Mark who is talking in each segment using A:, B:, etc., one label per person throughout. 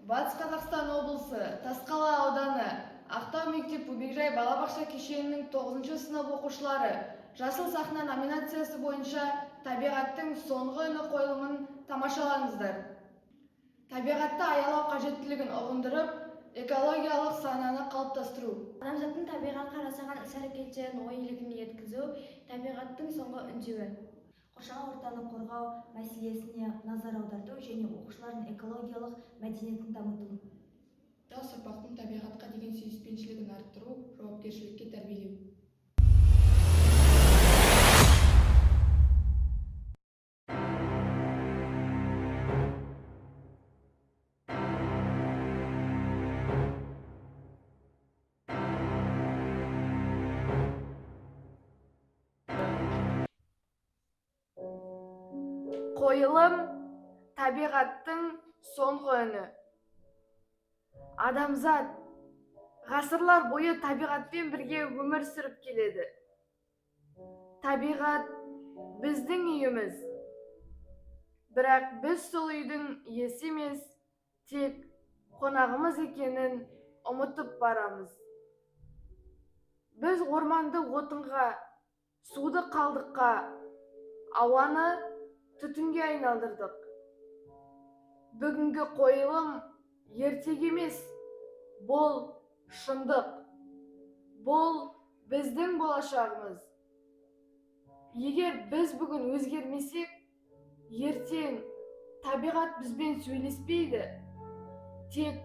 A: Батыс Қазақстан облысы, Тасқала ауданы, Ақтау мектеп Бөбекжай балабақша кешенінің 9 сынып оқушылары Жасыл сахна номинациясы бойынша табиғаттың соңғы үні қойылымын тамашалаңыздар. Табиғатты аялау қажеттілігін ұғындырып, экологиялық сананы қалыптастыру.
B: Адамзаттың табиғатқа жасаған іс-әрекеттерін ой елегіне жеткізу табиғаттың соңғы үндеуі. Қоршаған ортаны қорғау мәселесіне назар аударту және оқушылардың экологиялық мәдениетін дамыту.
A: Жас ұрпақтың табиғатқа деген сүйіспеншілігін арттыру, жауапкершілікке тәрбиелеу. Қойылым табиғаттың соңғы үні. Адамзат ғасырлар бойы табиғатпен бірге өмір сүріп келеді. Табиғат біздің үйіміз. Бірақ біз сол үйдің иесі емес, тек қонағымыз екенін ұмытып барамыз. Біз орманды отынға, суды қалдыққа, ауаны түтінге айналдырдық. Бүгінгі қойылым ертегі емес, бұл шындық. Бұл біздің болашағымыз. Егер біз бүгін өзгермесек, ертең табиғат бізбен сөйлеспейді, тек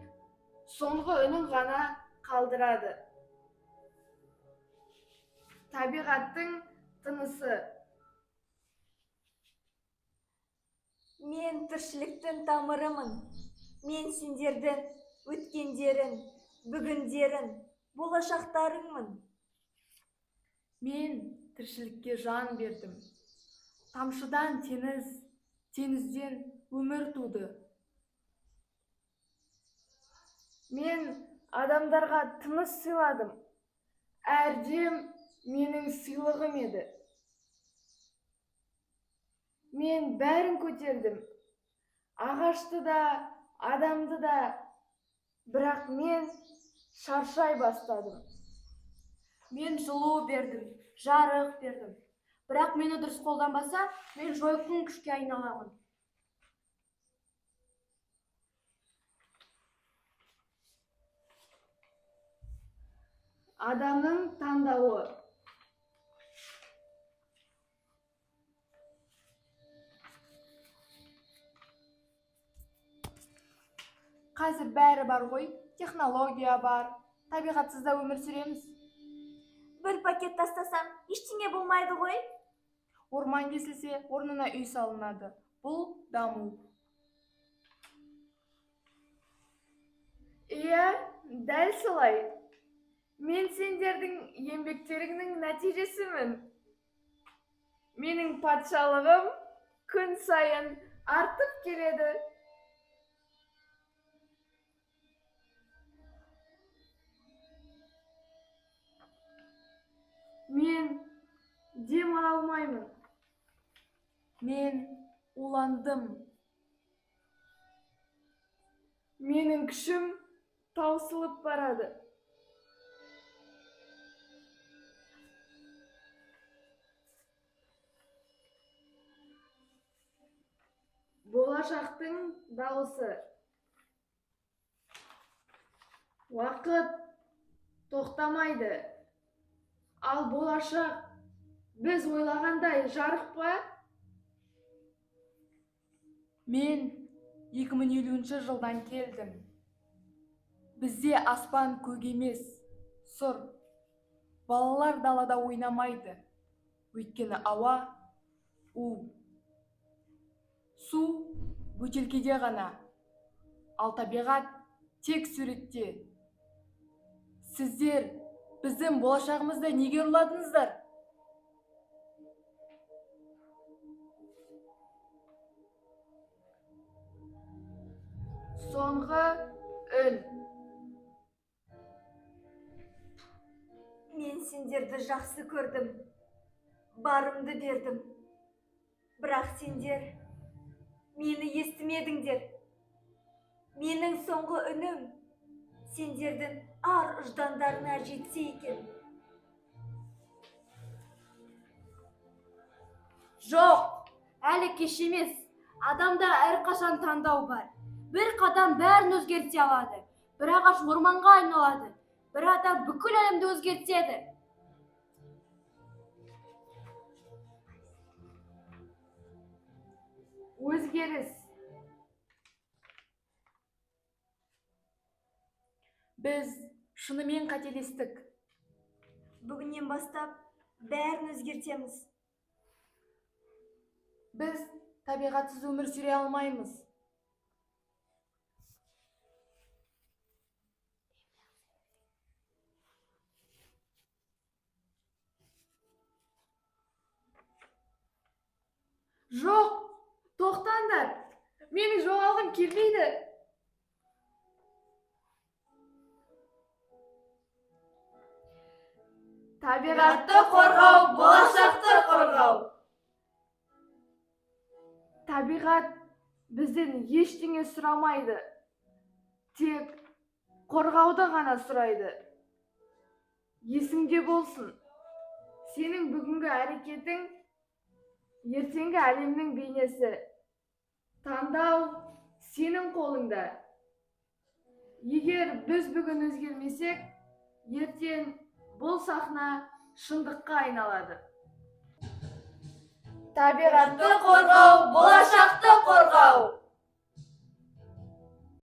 A: соңғы үнін ғана қалдырады. Табиғаттың тынысы.
B: Мен тіршіліктің тамырымын. Мен сендердің өткендерін, бүгіндерін, болашақтарыңмын.
A: Мен тіршілікке жан бердім. Тамшыдан теңіз, теңізден өмір туды. Мен адамдарға тыныс сыйладым. Әр дем менің сыйлығым еді. Мен бәрін көтердім. Ағашты да, адамды да, бірақ мен шаршай бастадым.
B: Мен жылу бердім, жарық бердім. Бірақ мені дұрыс қолданбаса, мен жойқын күшке айналамын.
A: Адамның таңдауы. Қазір бәрі бар ғой, технология бар, табиғатсызда өмір сүреміз.
B: Бір пакет тастасам, ештеңе болмайды ғой.
A: Орман кесілсе, орнына үй салынады. Бұл даму. Иә, дәл солай. Мен сендердің еңбектеріңнің нәтижесімін. Менің патшалығым күн сайын артып келеді. Мен демала алмаймын. Мен уландым. Менің күшім таусылып барады. Болашақтың дауысы. Уақыт тоқтамайды. Ал болашақ біз ойлағандай жарық па? Мен 2050 жылдан келдім. Бізде аспан көк емес, сұр. Балалар далада ойнамайды. Өйткені ауа у. Су бөтелкеде ғана. Ал табиғат тек суретте. Сіздер біздің болашағымызды неге ұрладыңыздар? Соңғы үн.
B: Мен сендерді жақсы көрдім, барымды бердім. Бірақ сендер мені естімедіңдер. Менің соңғы үнім сендердің ар ұждандарына жетсе екен.
C: Жоқ, әлі кеш емес. Адамда әрқашан таңдау бар. Бір қадам бәрін өзгерте алады. Бір ағаш орманға айналады. Бір адам бүкіл әлемді өзгертеді.
A: Өзгеріс.
C: Біз шынымен қателестік.
B: Бүгіннен бастап бәрін өзгертеміз.
C: Біз табиғатсыз өмір сүре алмаймыз.
A: Жоқ, тоқтаңдар. Менің жоғалғым келмейді. Табиғатты қорғау, болашақты қорғау. Табиғат бізден ештеңе сұрамайды. Тек қорғауды ғана сұрайды. Есіңде болсын. Сенің бүгінгі әрекетің ертеңгі әлемнің бейнесі. Таңдау сенің қолыңда. Егер біз бүгін өзгермесек, ертең бұл сахна шындыққа айналады. Табиғатты қорғау, болашақты қорғау.